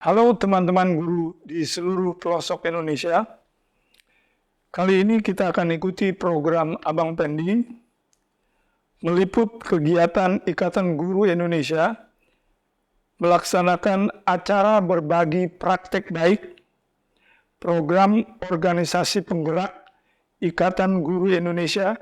Halo teman-teman guru di seluruh pelosok Indonesia. Kali ini kita akan ikuti program Abang Pendi meliput kegiatan Ikatan Guru Indonesia melaksanakan acara berbagi praktek baik program organisasi penggerak Ikatan Guru Indonesia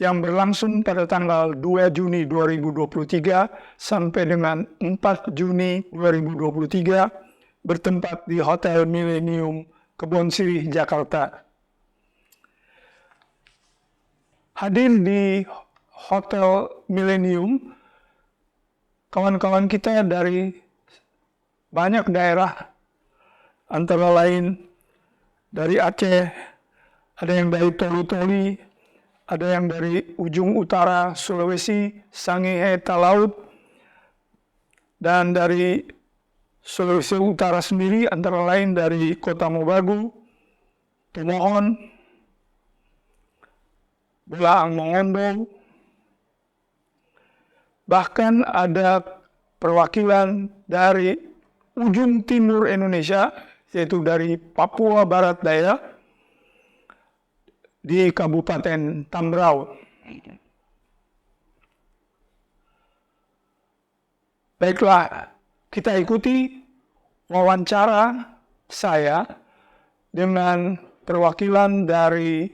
yang berlangsung pada tanggal 2 Juni 2023 sampai dengan 4 Juni 2023 bertempat di Hotel Millennium Kebon Sirih, Jakarta. Hadir di Hotel Millennium kawan-kawan kita dari banyak daerah, antara lain dari Aceh, ada yang dari Toli-Toli, ada yang dari ujung utara Sulawesi, Sangihe, Talaut, dan dari Sulawesi Utara sendiri antara lain dari Kota Mobagu, Tomohon, Belaang Mongondo, bahkan ada perwakilan dari ujung timur Indonesia, yaitu dari Papua Barat Daya, di Kabupaten Tambrau. Baiklah, kita ikuti wawancara saya dengan perwakilan dari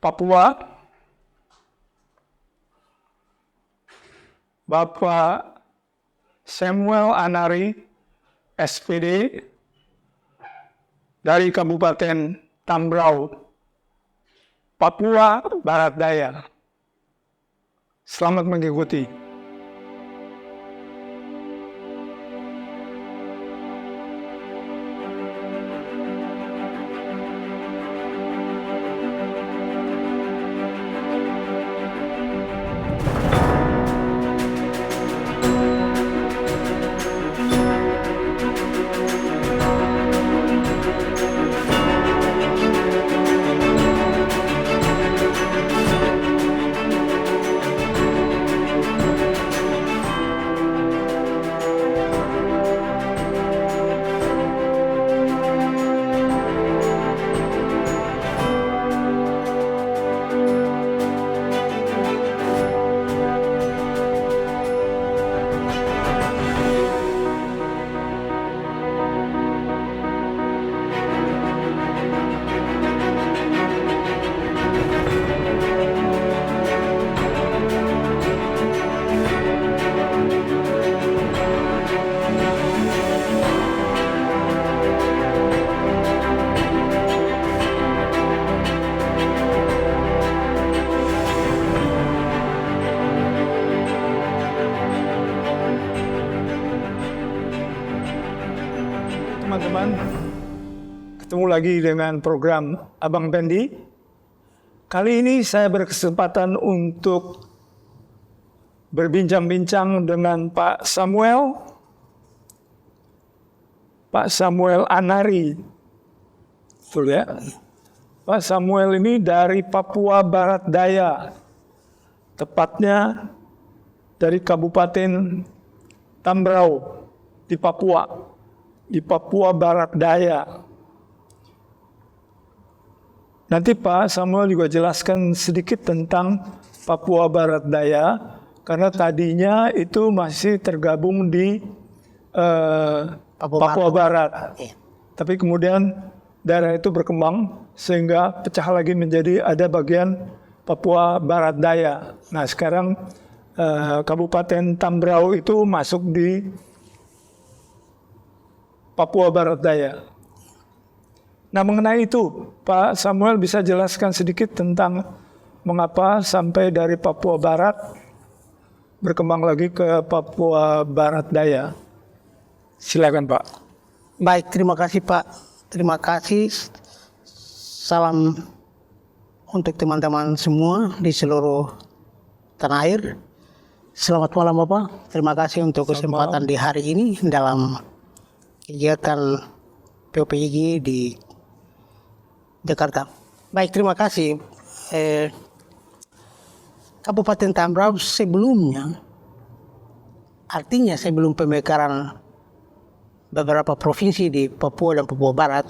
Papua, Bapak Samuel Anari, SPD, dari Kabupaten Tambrau, Papua Barat Daya. Selamat mengikuti. Teman-teman, ketemu lagi dengan program Abang Pendi. Kali ini saya berkesempatan untuk berbincang-bincang dengan Pak Samuel Anari. Betul ya? Pak Samuel ini dari Papua Barat Daya, tepatnya dari Kabupaten Tambrau di Papua Barat Daya. Nanti Pak Samuel juga jelaskan sedikit tentang Papua Barat Daya, karena tadinya itu masih tergabung di Papua Barat. Tapi kemudian daerah itu berkembang sehingga pecah lagi menjadi ada bagian Papua Barat Daya. Nah sekarang Kabupaten Tambrau itu masuk di Papua Barat Daya. Nah mengenai itu, Pak Samuel bisa jelaskan sedikit tentang mengapa sampai dari Papua Barat berkembang lagi ke Papua Barat Daya. Silakan Pak. Baik, terima kasih Pak. Terima kasih. Salam untuk teman-teman semua di seluruh tanah air. Selamat malam Bapak. Terima kasih untuk kesempatan di hari ini dalam kegiatan POPIG di Jakarta. Baik, terima kasih. Kabupaten Tambrau sebelumnya, artinya sebelum pemekaran beberapa provinsi di Papua dan Papua Barat.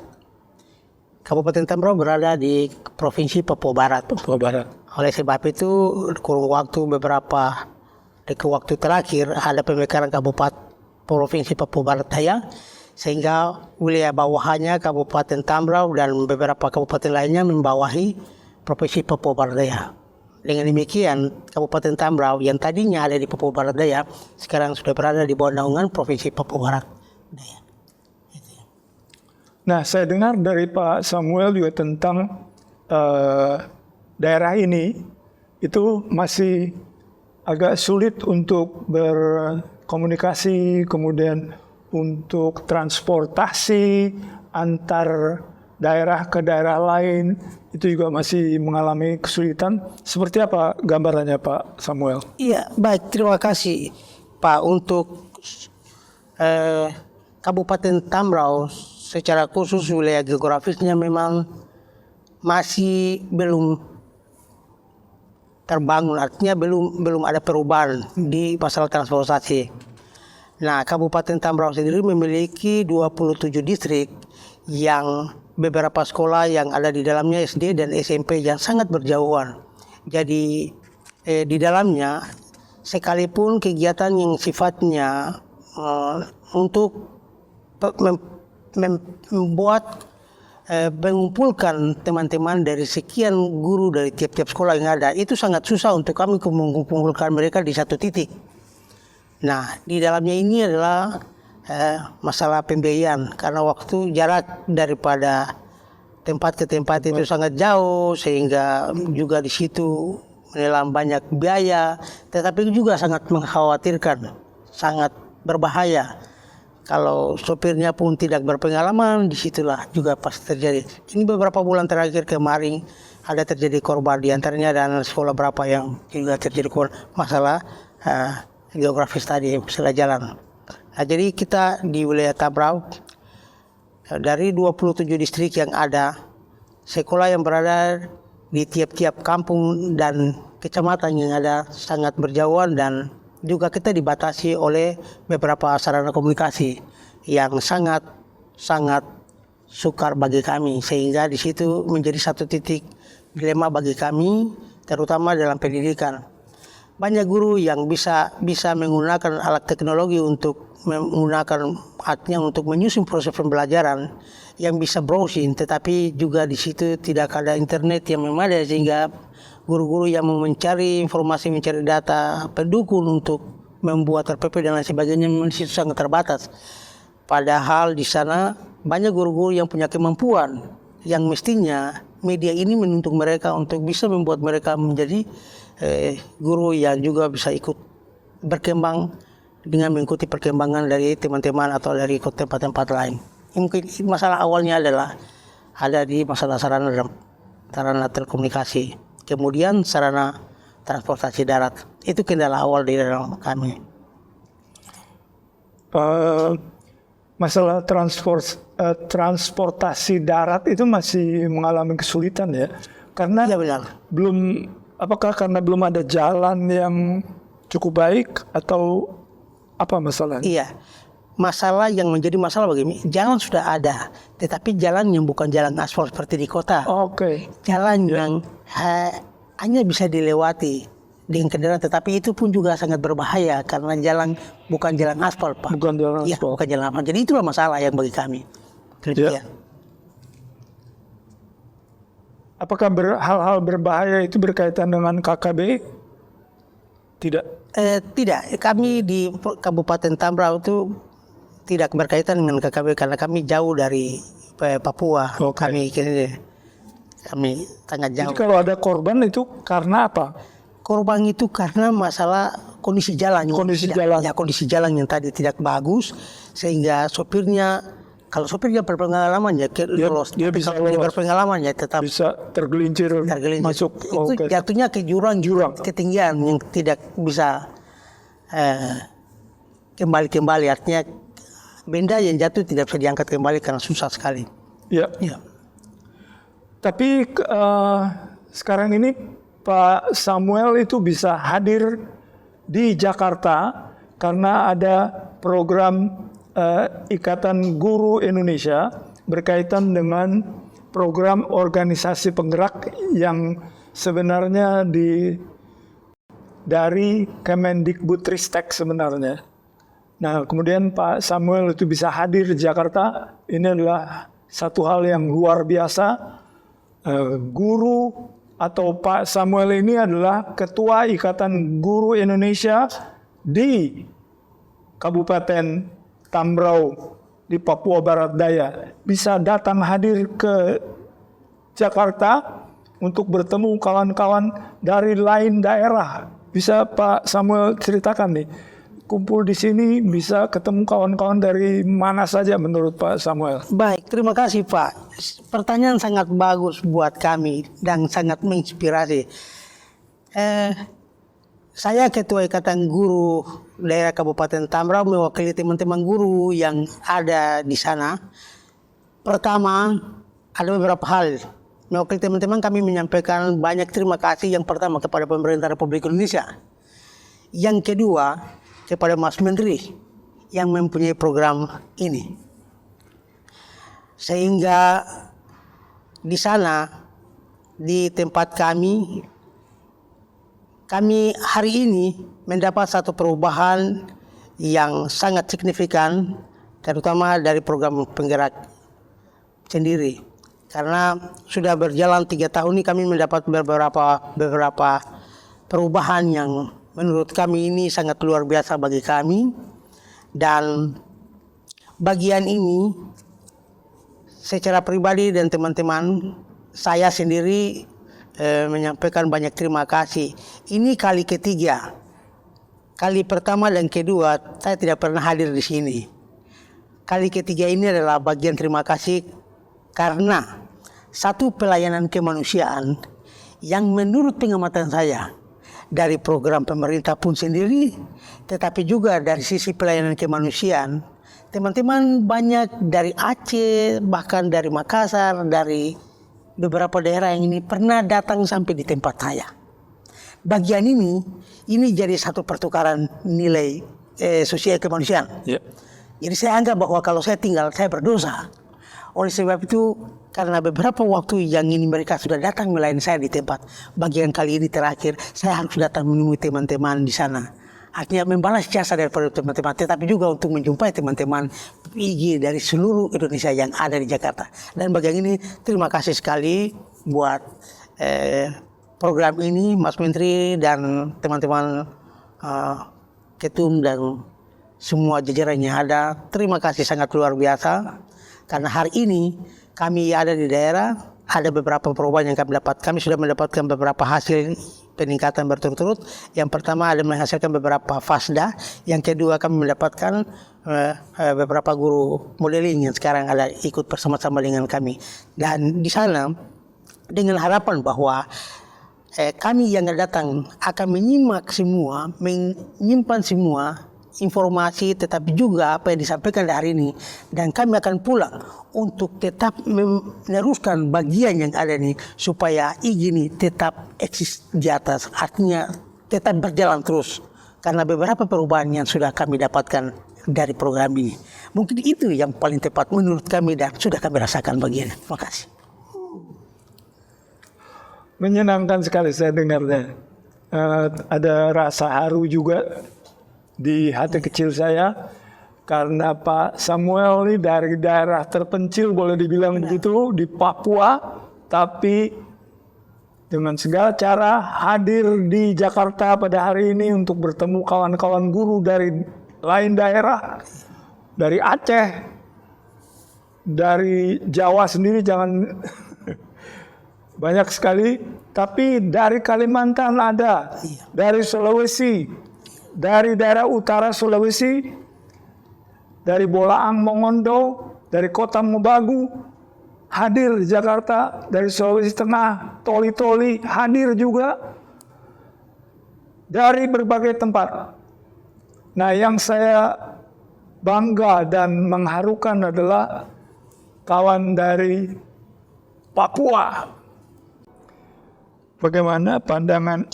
Kabupaten Tambrau berada di Provinsi Papua Barat. Papua Barat. Oleh sebab itu, kurun waktu beberapa waktu terakhir ada pemekaran Kabupaten Provinsi Papua Barat Daya, sehingga wilayah bawahannya Kabupaten Tambrau dan beberapa kabupaten lainnya membawahi Provinsi Papua Barat Daya. Dengan demikian, Kabupaten Tambrau yang tadinya ada di Papua Barat Daya, sekarang sudah berada di bawah naungan Provinsi Papua Barat Daya. Nah, saya dengar dari Pak Samuel juga tentang daerah ini itu masih agak sulit untuk berkomunikasi, kemudian untuk transportasi antar daerah ke daerah lain itu juga masih mengalami kesulitan. Seperti apa gambarannya Pak Samuel? Iya, baik, terima kasih Pak. Untuk Kabupaten Tambrau secara khusus wilayah geografisnya memang masih belum terbangun, artinya belum ada perubahan di masalah transportasi. Nah, Kabupaten Tambrau sendiri memiliki 27 distrik yang beberapa sekolah yang ada di dalamnya SD dan SMP yang sangat berjauhan. Jadi di dalamnya sekalipun kegiatan yang sifatnya untuk membuat mengumpulkan teman-teman dari sekian guru dari tiap-tiap sekolah yang ada, itu sangat susah untuk kami mengumpulkan mereka di satu titik. Nah, di dalamnya ini adalah masalah pembiayaan, karena waktu jarak daripada tempat ke tempat itu sangat jauh, sehingga juga di situ menelan banyak biaya, tetapi juga sangat mengkhawatirkan, sangat berbahaya. Kalau sopirnya pun tidak berpengalaman, disitulah juga pasti terjadi. Ini beberapa bulan terakhir kemarin ada terjadi korban, diantaranya ada anak sekolah berapa yang juga terjadi korban masalah geografis tadi, masalah jalan. Nah, jadi kita di wilayah Tambrau dari 27 distrik yang ada, sekolah yang berada di tiap-tiap kampung dan kecamatan yang ada sangat berjauhan, dan juga kita dibatasi oleh beberapa sarana komunikasi yang sangat sukar bagi kami, sehingga di situ menjadi satu titik dilema bagi kami, terutama dalam pendidikan. Banyak guru yang bisa menggunakan alat teknologi untuk menggunakan artinya untuk menyusun proses pembelajaran, yang bisa browsing, tetapi juga di situ tidak ada internet yang memadai, sehingga guru-guru yang mau mencari informasi, mencari data pendukung untuk membuat RPP dan lain sebagainya masih sangat terbatas. Padahal di sana banyak guru-guru yang punya kemampuan, yang mestinya media ini menuntut mereka untuk bisa membuat mereka menjadi guru yang juga bisa ikut berkembang dengan mengikuti perkembangan dari teman-teman atau dari tempat-tempat lain. Mungkin masalah awalnya adalah ada di masalah sarana telekomunikasi. Kemudian sarana transportasi darat, itu kendala awal di dalam kami. Masalah transportasi darat itu masih mengalami kesulitan ya, karena Ya, benar. Apakah karena belum ada jalan yang cukup baik atau apa masalahnya? Iya, masalah yang menjadi masalah begini, jalan sudah ada, tetapi jalan yang bukan jalan aspal seperti di kota. Oke. Jalan yang hanya bisa dilewati dengan kendaraan, tetapi itu pun juga sangat berbahaya karena jalan bukan jalan aspal, Pak. Bukan jalan Ya, aspal. bukan jalan aspal. Jadi itulah masalah yang bagi kami. Ya. Apakah hal-hal berbahaya itu berkaitan dengan KKB? Tidak. Tidak, kami di Kabupaten Tambrau itu tidak berkaitan dengan KKB karena kami jauh dari Papua. Oke. Kami sangat jauh. Jadi kalau ada korban itu karena apa? Korban itu karena masalah kondisi jalan. Kondisi jalan yang tadi tidak bagus, sehingga sopirnya, kalau sopirnya berpengalaman ya dia bisa kalau dia berpengalaman ya tetap bisa tergelincir. Masuk. Itu jatuhnya ke jurang ketinggian yang tidak bisa kembali, artinya benda yang jatuh tidak bisa diangkat kembali karena susah sekali. Ya. Tapi sekarang ini Pak Samuel itu bisa hadir di Jakarta karena ada program Ikatan Guru Indonesia berkaitan dengan program organisasi penggerak yang sebenarnya dari Kemendikbudristek sebenarnya. Nah, kemudian Pak Samuel itu bisa hadir di Jakarta. Ini adalah satu hal yang luar biasa. Guru atau Pak Samuel ini adalah Ketua Ikatan Guru Indonesia di Kabupaten Tambrau di Papua Barat Daya. Bisa datang hadir ke Jakarta untuk bertemu kawan-kawan dari lain daerah. Bisa Pak Samuel ceritakan nih, kumpul di sini bisa ketemu kawan-kawan dari mana saja menurut Pak Samuel? Baik, terima kasih Pak. Pertanyaan sangat bagus buat kami dan sangat menginspirasi. Saya Ketua Ikatan Guru Daerah Kabupaten Tambrau mewakili teman-teman guru yang ada di sana. Pertama, ada beberapa hal. Mewakili teman-teman kami menyampaikan banyak terima kasih yang pertama kepada pemerintah Republik Indonesia. Yang kedua, kepada Mas Menteri yang mempunyai program ini. Sehingga di sana, di tempat kami hari ini mendapat satu perubahan yang sangat signifikan, terutama dari program penggerak sendiri. Karena sudah berjalan 3 tahun ini kami mendapat beberapa perubahan yang menurut kami ini sangat luar biasa bagi kami. Dan bagian ini secara pribadi dan teman-teman saya sendiri menyampaikan banyak terima kasih. Ini kali ketiga. Kali pertama dan kedua saya tidak pernah hadir di sini. Kali ketiga ini adalah bagian terima kasih karena satu pelayanan kemanusiaan yang menurut pengamatan saya dari program pemerintah pun sendiri, tetapi juga dari sisi pelayanan kemanusiaan, teman-teman banyak dari Aceh, bahkan dari Makassar, dari beberapa daerah yang ini pernah datang sampai di tempat saya. Bagian ini jadi satu pertukaran nilai sosial kemanusiaan. Yeah. Jadi saya anggap bahwa kalau saya tinggal, saya berdosa. Oleh sebab itu, karena beberapa waktu yang ini mereka sudah datang melayani saya di tempat, bagian kali ini terakhir, saya harus datang menemui teman-teman di sana. Artinya membalas jasa daripada teman-teman, tetapi juga untuk menjumpai teman-teman PIG dari seluruh Indonesia yang ada di Jakarta. Dan bagian ini, terima kasih sekali buat program ini, Mas Menteri dan teman-teman Ketum dan semua jajaran yang ada. Terima kasih sangat luar biasa. Karena hari ini kami ada di daerah, ada beberapa perubahan yang kami dapat. Kami sudah mendapatkan beberapa hasil peningkatan berturut-turut. Yang pertama ada menghasilkan beberapa FASDA. Yang kedua kami mendapatkan beberapa guru modeling yang sekarang ada ikut bersama-sama dengan kami. Dan di sana dengan harapan bahwa kami yang datang akan menyimak semua, menyimpan semua informasi, tetapi juga apa yang disampaikan hari ini, dan kami akan pulang untuk tetap meneruskan bagian yang ada ini supaya ini tetap eksis di atas, artinya tetap berjalan terus karena beberapa perubahan yang sudah kami dapatkan dari program ini. Mungkin itu yang paling tepat menurut kami dan sudah kami rasakan bagian. Terima kasih. Menyenangkan sekali saya dengarnya. Ada rasa haru juga di hati kecil saya karena Pak Samuel ini dari daerah terpencil boleh dibilang begitu di Papua, tapi dengan segala cara hadir di Jakarta pada hari ini untuk bertemu kawan-kawan guru dari lain daerah, dari Aceh, dari Jawa sendiri jangan banyak sekali, tapi dari Kalimantan ada, dari Sulawesi, dari daerah utara Sulawesi, dari Bolaang Mongondo, dari kota Mobagu, hadir di Jakarta, dari Sulawesi Tengah, Toli-Toli, hadir juga dari berbagai tempat. Nah, yang saya bangga dan mengharukan adalah kawan dari Papua. Bagaimana pandangan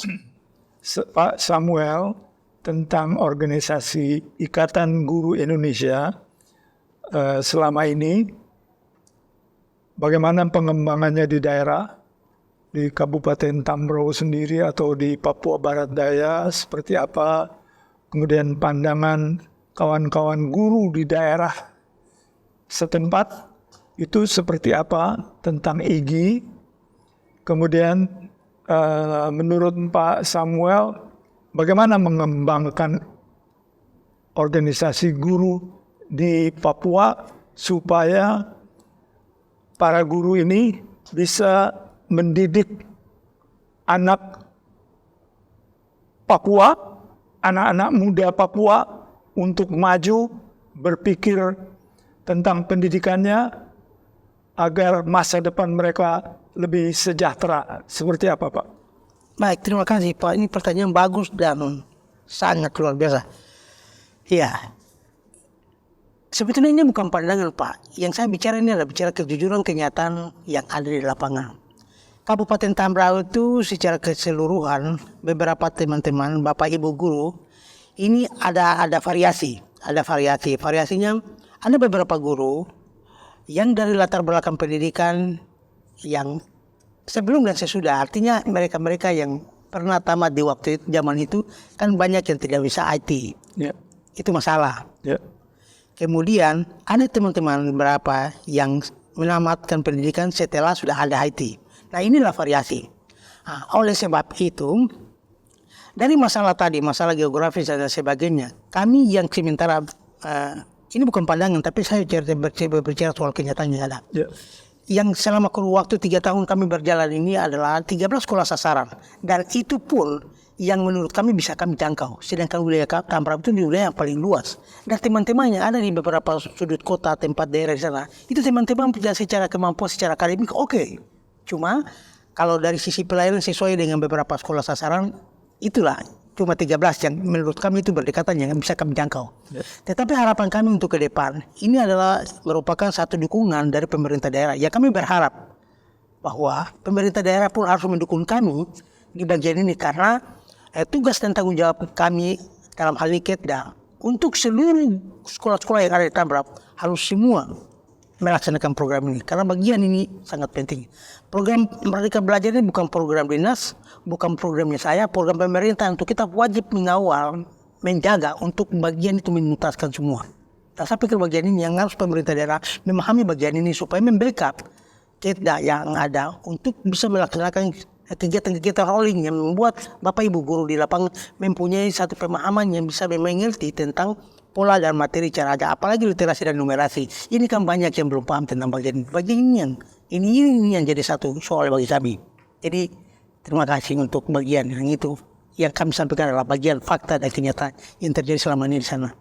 Pak Samuel tentang organisasi Ikatan Guru Indonesia selama ini, bagaimana pengembangannya di daerah, di Kabupaten Tambrau sendiri atau di Papua Barat Daya seperti apa, kemudian pandangan kawan-kawan guru di daerah setempat itu seperti apa tentang IGI, kemudian menurut Pak Samuel bagaimana mengembangkan organisasi guru di Papua supaya para guru ini bisa mendidik anak Papua, anak-anak muda Papua untuk maju berpikir tentang pendidikannya agar masa depan mereka lebih sejahtera. Seperti apa, Pak? Baik, terima kasih Pak. Ini pertanyaan bagus dan sangat luar biasa. Ya, sebetulnya ini bukan pandangan Pak. Yang saya bicara ini adalah bicara kejujuran kenyataan yang ada di lapangan. Kabupaten Tambrau itu secara keseluruhan beberapa teman-teman, Bapak Ibu guru, ini ada variasi. Variasinya ada beberapa guru yang dari latar belakang pendidikan yang sebelum dan sesudah, artinya mereka-mereka yang pernah tamat di waktu itu, zaman itu kan banyak yang tidak bisa IT. Itu masalah. Kemudian ada teman-teman beberapa yang menamatkan pendidikan setelah sudah ada IT. Nah, inilah variasi. Nah, oleh sebab itu, dari masalah tadi, masalah geografis dan sebagainya, kami yang sementara, ini bukan pandangan, tapi saya berbicara soal kenyataan yang ada. Yang selama kurun waktu 3 tahun kami berjalan ini adalah 13 sekolah sasaran. Dan itu pun yang menurut kami bisa kami jangkau. Sedangkan wilayah Tambrau itu wilayah yang paling luas. Dan teman-teman yang ada di beberapa sudut kota, tempat daerah di sana, itu teman-teman secara kemampuan, secara akademik oke. Cuma kalau dari sisi pelayanan sesuai dengan beberapa sekolah sasaran, itulah cuma 13 yang menurut kami itu berdekatan yang bisa kami jangkau. Tetapi harapan kami untuk ke depan, ini adalah merupakan satu dukungan dari pemerintah daerah. Ya, kami berharap bahwa pemerintah daerah pun harus mendukung kami di bagian ini, karena tugas dan tanggung jawab kami dalam hal ini Ketda untuk seluruh sekolah-sekolah yang ada di Tambrau harus semua melaksanakan program ini, karena bagian ini sangat penting. Program Merdeka Belajar ini bukan program dinas, bukan programnya saya, program pemerintah untuk kita wajib mengawal, menjaga untuk bagian itu menuntaskan semua. Dan saya pikir bagian ini yang harus pemerintah daerah memahami bagian ini supaya membackup Ketda yang ada untuk bisa melaksanakan kegiatan-kegiatan rolling yang membuat Bapak Ibu guru di lapangan mempunyai satu pemahaman yang bisa mengerti tentang pola dan materi cara ajar, apalagi literasi dan numerasi. Ini kan banyak yang belum paham tentang bagian ini yang jadi satu soal bagi kami. Jadi terima kasih untuk bagian yang itu yang kami sampaikan adalah bagian fakta dan kenyataan yang terjadi selama ini di sana.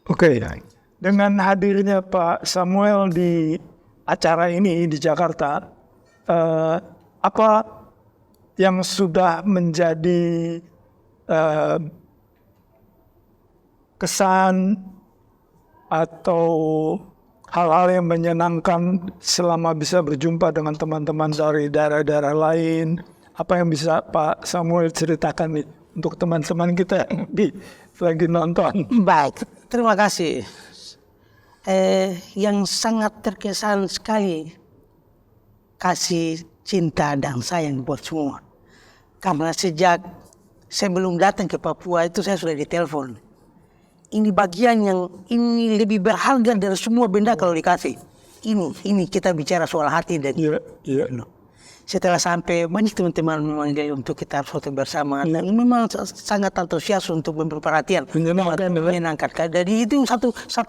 Oke. Dengan hadirnya Pak Samuel di acara ini di Jakarta, apa yang sudah menjadi kesan atau hal-hal yang menyenangkan selama bisa berjumpa dengan teman-teman dari daerah-daerah lain? Apa yang bisa Pak Samuel ceritakan nih untuk teman-teman kita yang lagi nonton? Baik, terima kasih. Yang sangat terkesan sekali kasih cinta dan sayang buat semua. Karena sejak sebelum datang ke Papua itu saya sudah ditelepon. Ini bagian yang ini lebih berharga dari semua benda kalau dikasih. Ini kita bicara soal hati dan setelah sampai banyak teman-teman memanggil untuk kita harus foto bersama. Dan memang sangat antusias untuk memberi perhatian, menyenangkan. Jadi itu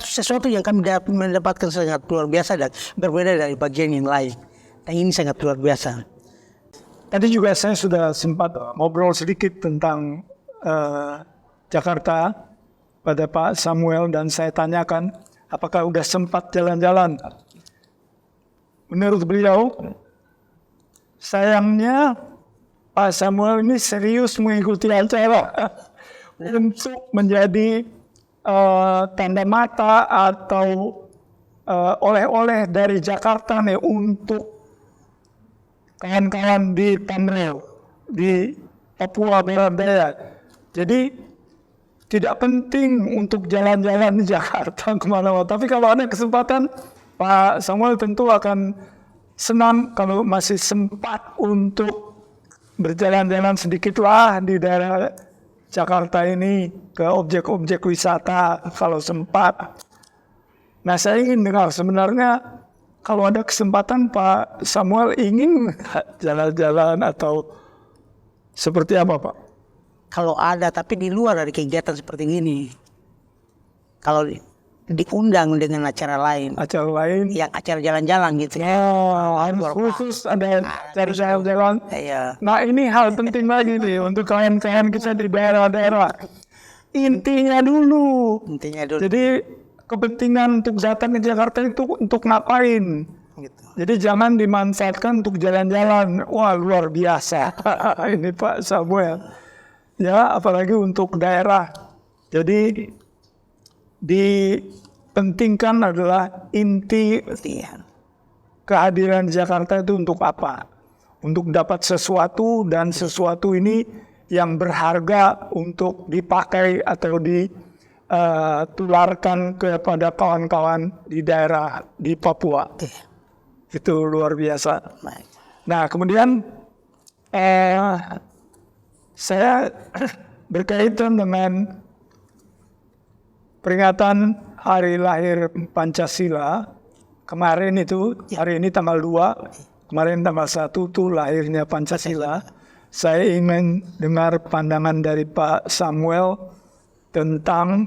sesuatu yang kami mendapatkan sangat luar biasa dan berbeda dari bagian yang lain. Dan ini sangat luar biasa. Tadi juga saya sudah sempat ngobrol sedikit tentang Jakarta pada Pak Samuel dan saya tanyakan apakah sudah sempat jalan-jalan. Menurut beliau, sayangnya Pak Samuel ini serius mengikuti acara untuk menjadi tanda mata atau oleh-oleh dari Jakarta nih untuk kawan-kawan di Tambrau, di Papua Barat Daya. Jadi tidak penting untuk jalan-jalan di Jakarta kemana-mana. Tapi kalau ada kesempatan, Pak Samuel tentu akan senang kalau masih sempat untuk berjalan-jalan sedikitlah di daerah Jakarta ini ke objek-objek wisata kalau sempat. Nah, saya ingin dengar sebenarnya kalau ada kesempatan Pak Samuel ingin jalan-jalan atau seperti apa, Pak? Kalau ada, tapi di luar dari kegiatan seperti ini. Kalau diundang dengan acara lain, Acara lain? yang acara jalan-jalan gitu. Harus khusus ada acara jalan-jalan. Iya. Nah, ini hal penting lagi nih untuk klien-klien kita di daerah-daerah. Intinya dulu. Jadi kepentingan untuk datang ke Jakarta itu untuk ngapain? Gitu. Jadi jangan dimanfaatkan untuk jalan-jalan. Wah, luar biasa. Ini Pak Samuel. Ya, apalagi untuk daerah. Jadi dipentingkan adalah inti Iya. kehadiran Jakarta itu untuk apa? Untuk dapat sesuatu dan sesuatu ini yang berharga untuk dipakai atau ditularkan kepada kawan-kawan di daerah di Papua. Iya. Itu luar biasa. Baik. Nah, kemudian saya berkaitan dengan peringatan hari lahir Pancasila kemarin itu, hari ini tanggal 2, kemarin tanggal 1 itu lahirnya Pancasila. Saya ingin dengar pandangan dari Pak Samuel tentang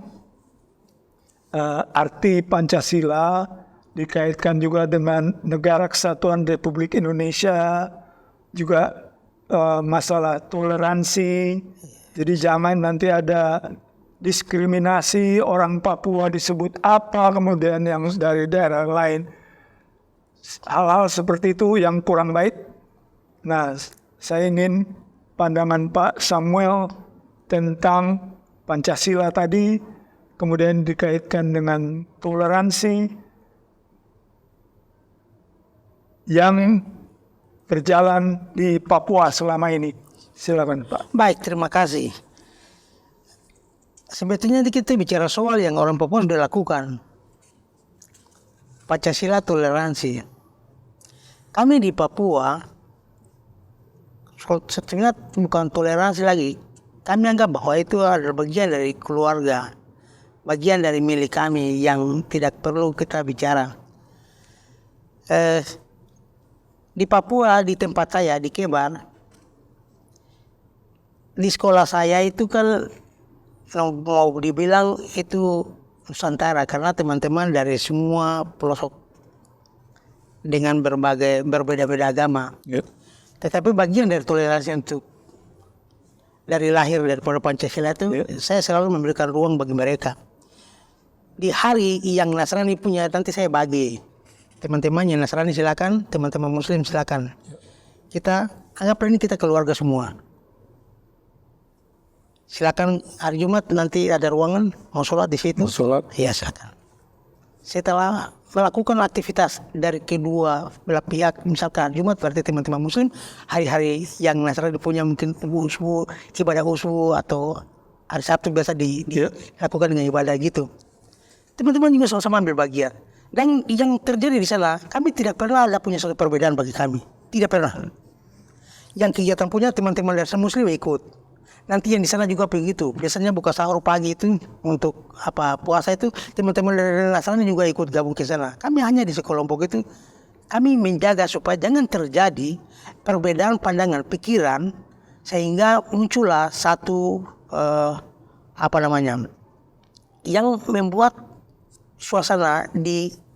arti Pancasila, dikaitkan juga dengan Negara Kesatuan Republik Indonesia, juga masalah toleransi. Jadi jangan nanti ada diskriminasi, orang Papua disebut apa, kemudian yang dari daerah lain. Hal-hal seperti itu yang kurang baik. Nah, saya ingin pandangan Pak Samuel tentang Pancasila tadi, kemudian dikaitkan dengan toleransi yang berjalan di Papua selama ini. Silakan Pak. Baik, terima kasih. Sebetulnya kita bicara soal yang orang Papua sudah lakukan. Pancasila toleransi. Kami di Papua, sebetulnya bukan toleransi lagi. Kami anggap bahwa itu adalah bagian dari keluarga. Bagian dari milik kami yang tidak perlu kita bicara. Di Papua, di tempat saya, di Kebar, di sekolah saya itu kan mau dibilang itu Nusantara karena teman-teman dari semua pelosok dengan berbeda-beda agama. Yep. Tetapi bagian dari toleransi untuk dari lahir daripada Pancasila itu, saya selalu memberikan ruang bagi mereka. Di hari yang Nasrani punya nanti saya bagi. Teman-teman yang Nasrani silakan, teman-teman Muslim silakan. Kita anggap ini kita keluarga semua. Silakan hari Jumat nanti ada ruangan mau sholat di situ. Mau sholat? Iya silakan. Setelah melakukan aktivitas dari kedua belah pihak, misalkan Jumat berarti teman-teman Muslim, hari-hari yang Nasrani punya mungkin usbu, ibadah usbu atau hari Sabtu biasa dilakukan dengan ibadah gitu. Teman-teman juga sama-sama ambil bagian. Dan yang terjadi di sana, kami tidak pernah ada punya suatu perbedaan bagi kami. Tidak pernah. Yang kegiatan punya teman-teman dari Muslim ikut. Nanti yang di sana juga begitu. Biasanya buka sahur pagi itu untuk puasa itu teman-teman dari Nasrani juga ikut gabung ke sana. Kami hanya di sekelompok itu kami menjaga supaya jangan terjadi perbedaan pandangan pikiran sehingga muncullah satu yang membuat suasana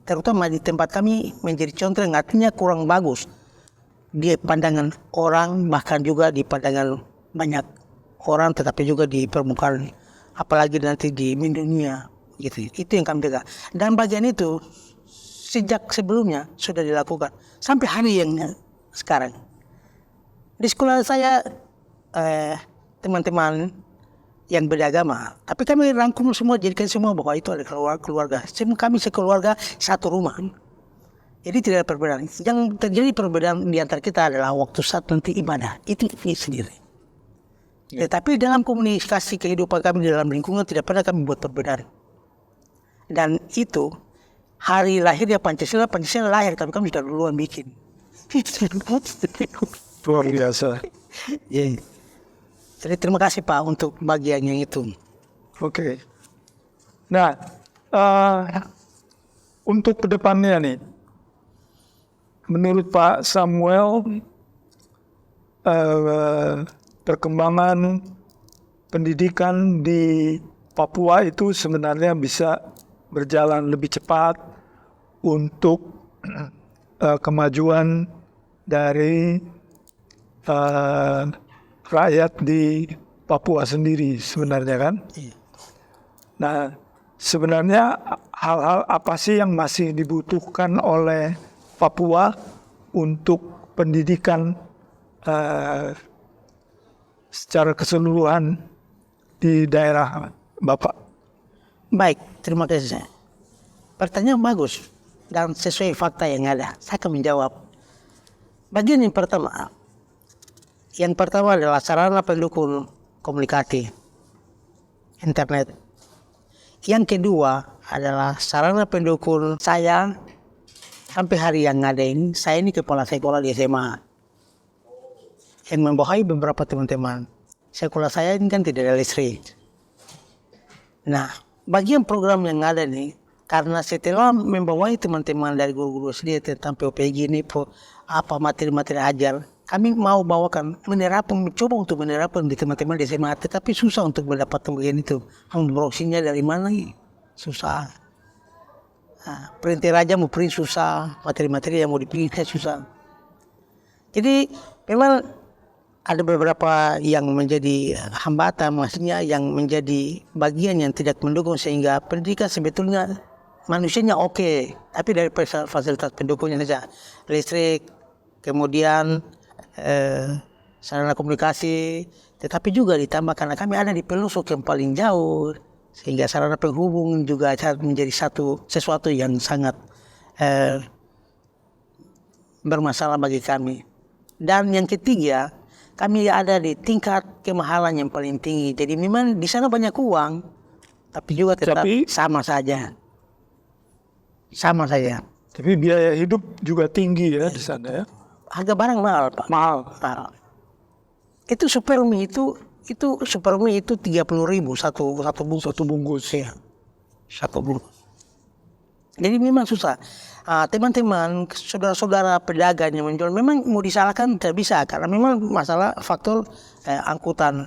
terutama di tempat kami menjadi contoh yang artinya kurang bagus di pandangan orang, bahkan juga di pandangan banyak orang, tetapi juga di permukaan apalagi nanti di dunia gitu. Itu yang kami jaga. Dan bagian itu sejak sebelumnya sudah dilakukan sampai hari yang sekarang. Di sekolah saya teman-teman yang beragama, tapi kami rangkum semua, jadikan semua bahwa itu adalah keluarga. Semua kami sekeluarga satu rumah. Jadi tidak ada perbedaan. Yang terjadi perbedaan di antara kita adalah waktu saat nanti ibadah. Itu sendiri. Tetapi dalam komunikasi kehidupan kami di dalam lingkungan tidak pernah kami buat perbedaan. Dan itu hari lahirnya Pancasila lahir, tapi kami sudah duluan bikin. Luar biasa. Yeah. Jadi terima kasih Pak untuk bagian yang itu. Oke. Nah, untuk kedepannya nih, menurut Pak Samuel, perkembangan pendidikan di Papua itu sebenarnya bisa berjalan lebih cepat untuk kemajuan dari rakyat di Papua sendiri sebenarnya kan. Iya. Nah, sebenarnya hal-hal apa sih yang masih dibutuhkan oleh Papua untuk pendidikan secara keseluruhan di daerah Bapak? Baik, terima kasih. Pertanyaan bagus dan sesuai fakta yang ada. Saya akan menjawab. Bagian yang pertama adalah sarana pendukung komunikasi, internet. Yang kedua adalah sarana pendukung saya sampai hari yang ada ini. Saya ini kepala sekolah di SMA yang membawahi beberapa teman-teman. Sekolah saya ini kan tidak ada listrik. Nah, bagian program yang ada nih, karena setelah membawahi teman-teman dari guru-guru SD tentang POPG ini, apa materi-materi ajar, kami mau bawakan, mencoba untuk menerapkan di teman-teman di SMA, tetapi susah untuk mendapatkan bagian itu. Browsingnya dari mana? Susah. Nah, printer aja mau print susah, materi-materi yang mau dipilih susah. Jadi memang ada beberapa yang menjadi hambatan, maksudnya yang menjadi bagian yang tidak mendukung, sehingga pendidikan sebetulnya manusianya oke, tapi dari fasilitas pendukungnya saja, listrik, kemudian sarana komunikasi, tetapi juga ditambah karena kami ada di pelosok yang paling jauh, sehingga sarana penghubung juga menjadi sesuatu yang sangat bermasalah bagi kami. Dan yang ketiga, kami ada di tingkat kemahalan yang paling tinggi. Jadi memang di sana banyak uang, tapi juga tetap sama saja. Sama saja. Tapi biaya hidup juga tinggi ya di sana ya. Harga barang mahal, Pak. Mahal. Itu super mie itu super mie itu 30.000 satu bungkus. Satu bungkus. Ya. Satu bungkus. Jadi memang susah. Teman-teman, saudara-saudara pedagang yang menjual memang mau disalahkan tidak bisa, karena memang masalah faktor angkutan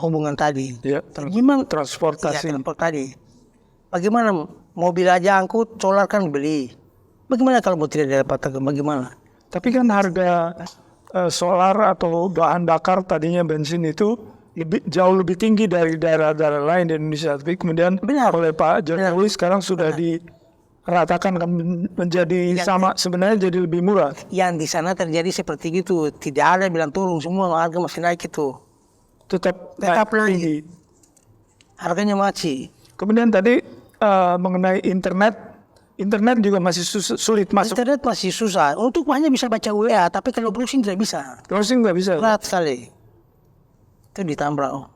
hubungan tadi. Ya, memang transportasi. Ya, tadi. Bagaimana mobil aja angkut, solar kan beli. Bagaimana kalau mau tidak dapatkan? Bagaimana? Tapi kan harga solar atau bahan bakar tadinya bensin itu jauh lebih tinggi dari daerah-daerah lain di Indonesia. Tapi kemudian oleh Pak Jokowi sekarang sudah diratakan menjadi sama, sebenarnya jadi lebih murah. Yang di sana terjadi seperti itu, tidak ada bilang turun, semua harga masih naik itu. Tetap naik. Harganya masih. Kemudian tadi mengenai internet juga masih sulit masuk. Internet masih susah. Untuk hanya bisa baca WA, tapi kalau browsing tidak bisa. Browsing nggak bisa. Berat sekali. Itu ditambah.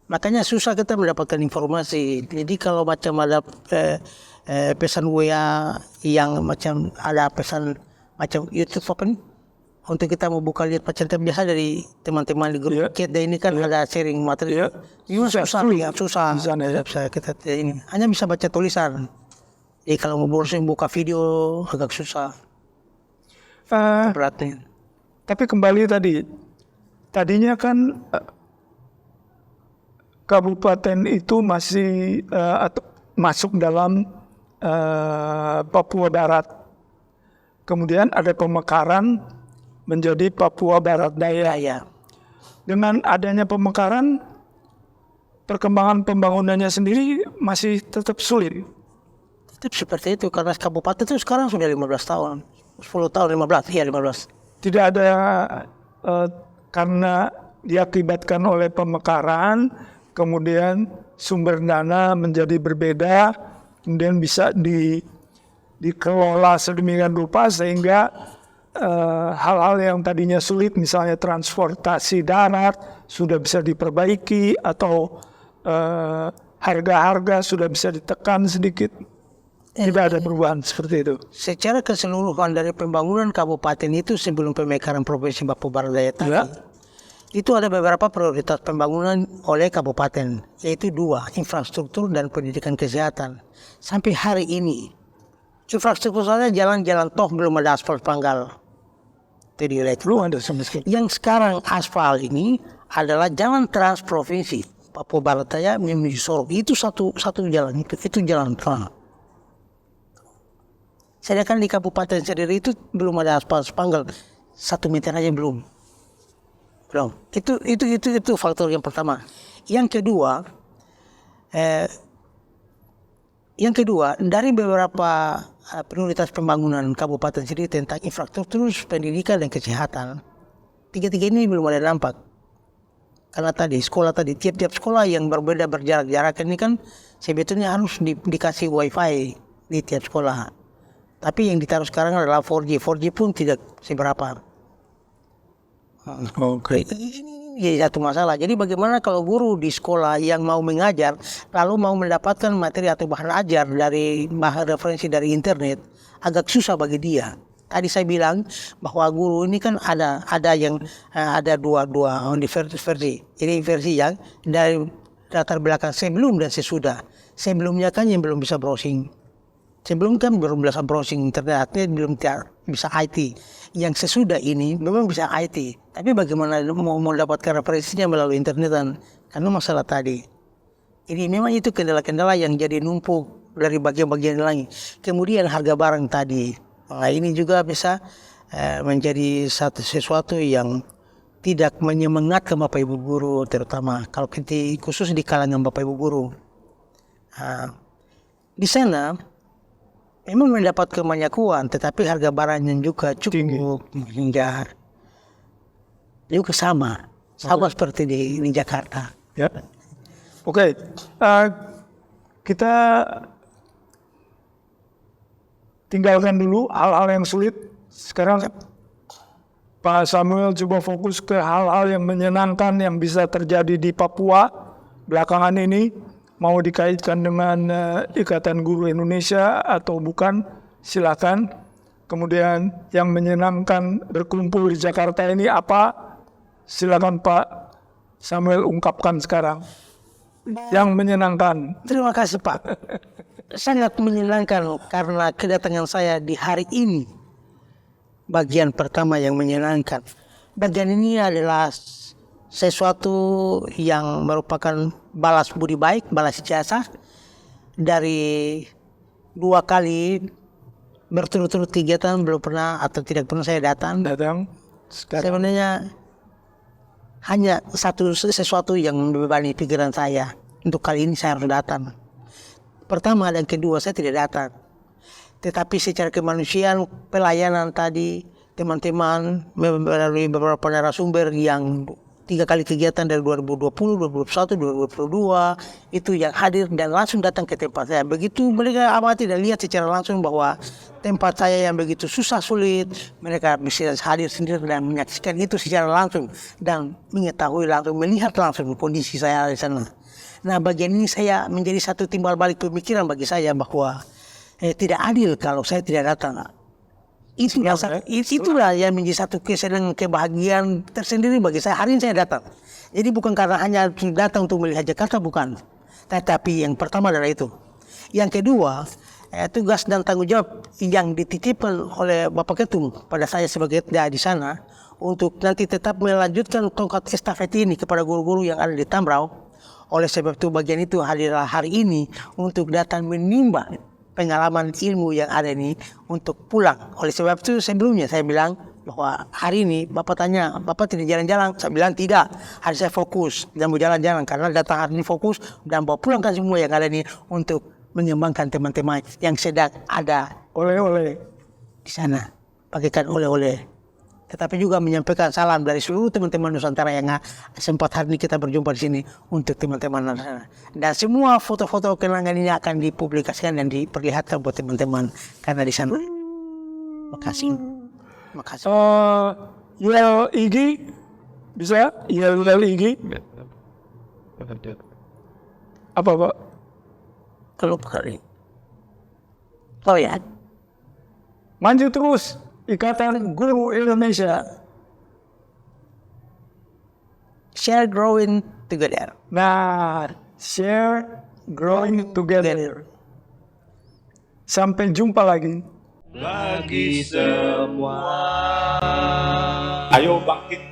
Makanya susah kita mendapatkan informasi. Jadi kalau macam ada pesan WA yang macam ada pesan macam YouTube apa nih? Untuk kita mau buka lihat macam biasa dari teman-teman di grup kita ini kan ada sharing materi. Susah. Bisa kita ini hanya bisa baca tulisan. Jadi kalau mau browsing buka video agak susah. Beratnya. Tapi kembali tadinya kan kabupaten itu masih masuk dalam Papua Barat. Kemudian ada pemekaran menjadi Papua Barat Daya. Ya. Dengan adanya pemekaran, perkembangan pembangunannya sendiri masih tetap sulit. Tetap seperti itu karena kabupaten itu sekarang sudah 15 tahun. 10 tahun, 15. Tidak ada karena diakibatkan oleh pemekaran, kemudian sumber dana menjadi berbeda, kemudian bisa dikelola sedemikian rupa sehingga hal-hal yang tadinya sulit, misalnya transportasi darat sudah bisa diperbaiki atau harga-harga sudah bisa ditekan sedikit? Tidak ada perubahan seperti itu. Secara keseluruhan dari pembangunan kabupaten itu sebelum pemekaran Provinsi Papua Barat Daya tadi, Ya. itu ada beberapa prioritas pembangunan oleh kabupaten, yaitu 2, infrastruktur dan pendidikan kesehatan. Sampai hari ini, infrastruktur saja jalan-jalan toh belum ada aspal panggal. Itu direct. Belum ada sama sekali. Yang sekarang aspal ini adalah jalan trans provinsi Papua Barat Daya menuju Sorong. Itu satu jalan, itu jalan trans. Sedangkan di kabupaten sendiri itu belum ada aspal panggal, 1 meter aja belum. Itu faktor yang pertama. Yang kedua dari beberapa prioritas pembangunan kabupaten sendiri tentang infrastruktur, pendidikan dan kesehatan, 3 ini belum ada dampak. Karena tiap-tiap sekolah yang berbeda berjarak-jarak ini kan sebetulnya harus dikasih wifi di tiap sekolah. Tapi yang ditaruh sekarang adalah 4G pun tidak seberapa. Oke. Ini satu masalah. Jadi bagaimana kalau guru di sekolah yang mau mengajar lalu mau mendapatkan materi atau bahan ajar dari bahan referensi dari internet, agak susah bagi dia. Tadi saya bilang bahwa guru ini kan ada yang ada dua versi. Ini versi yang dari latar belakang sebelum dan sesudah. Sebelumnya kan yang belum bisa browsing. Sebelum kan belum bisa browsing internet, artinya belum bisa IT. Yang sesudah ini memang bisa IT, tapi bagaimana mau mendapatkan referensinya melalui internetan? Karena masalah tadi. Ini memang itu kendala-kendala yang jadi numpuk dari bagian-bagian lain. Kemudian harga barang tadi, nah ini juga bisa menjadi sesuatu yang tidak menyemangatkan Bapak Ibu guru, terutama kalau kita khusus di kalangan Bapak Ibu guru. Di sana memang mendapat kebanyakan, tetapi harga barangnya juga cukup hingga juga sama seperti di Jakarta. Ya. Oke. Kita tinggalkan dulu hal-hal yang sulit. Sekarang Pak Samuel coba fokus ke hal-hal yang menyenangkan yang bisa terjadi di Papua belakangan ini. Mau dikaitkan dengan Ikatan Guru Indonesia atau bukan, silakan. Kemudian yang menyenangkan berkumpul di Jakarta ini apa? Silakan Pak Samuel ungkapkan sekarang. Yang menyenangkan. Terima kasih Pak. Sangat menyenangkan karena kedatangan saya di hari ini. Bagian pertama yang menyenangkan. Bagian ini adalah sesuatu yang merupakan balas budi baik, balas jasa dari 2 kali berturut-turut kegiatan belum pernah atau tidak pernah saya datang. Sebenarnya hanya sesuatu yang membebani pikiran saya. Untuk kali ini saya harus datang. Pertama dan kedua saya tidak datang. Tetapi secara kemanusiaan, pelayanan tadi, teman-teman melalui beberapa narasumber yang 3 kali kegiatan dari 2020, 2021, 2022 itu yang hadir dan langsung datang ke tempat saya. Begitu mereka amati dan lihat secara langsung bahwa tempat saya yang begitu susah sulit, mereka bisa hadir sendiri dan menyaksikan itu secara langsung dan mengetahui langsung, melihat langsung kondisi saya di sana. Nah, bagian ini saya menjadi satu timbal balik pemikiran bagi saya bahwa tidak adil kalau saya tidak datang. Itulah yang menjadi satu kesenangan, kebahagiaan tersendiri bagi saya. Hari ini saya datang. Jadi bukan karena hanya datang untuk melihat Jakarta, bukan. Tetapi yang pertama adalah itu. Yang kedua, tugas dan tanggung jawab yang dititipkan oleh Bapak Ketum pada saya sebagai di sana untuk nanti tetap melanjutkan tongkat estafet ini kepada guru-guru yang ada di Tambrau. Oleh sebab itu bagian itu hadirlah hari ini untuk datang menimba pengalaman ilmu yang ada ini untuk pulang. Oleh sebab itu sebelumnya saya bilang bahwa hari ini Bapak tanya, Bapak tidak jalan-jalan? Saya bilang tidak, hari saya fokus dan mau jalan-jalan karena datang hari ini fokus dan bawa pulangkan semua yang ada ini untuk mengembangkan teman-teman yang sedang ada oleh-oleh di sana, bagikan oleh-oleh. Tetapi juga menyampaikan salam dari seluruh teman-teman Nusantara yang sempat hari ini kita berjumpa di sini untuk teman-teman sana. Dan semua foto-foto kenangan ini akan dipublikasikan dan diperlihatkan buat teman-teman karena di sana. Terima kasih. Makasih. Yel Igi bisa? Yel Igi apa Pak? Kalau kali. Oh ya. Maju terus Ikatan Guru Indonesia. Share growing together. Nah, share growing together. Sampai jumpa lagi. Bagi semua. Ayo bangkit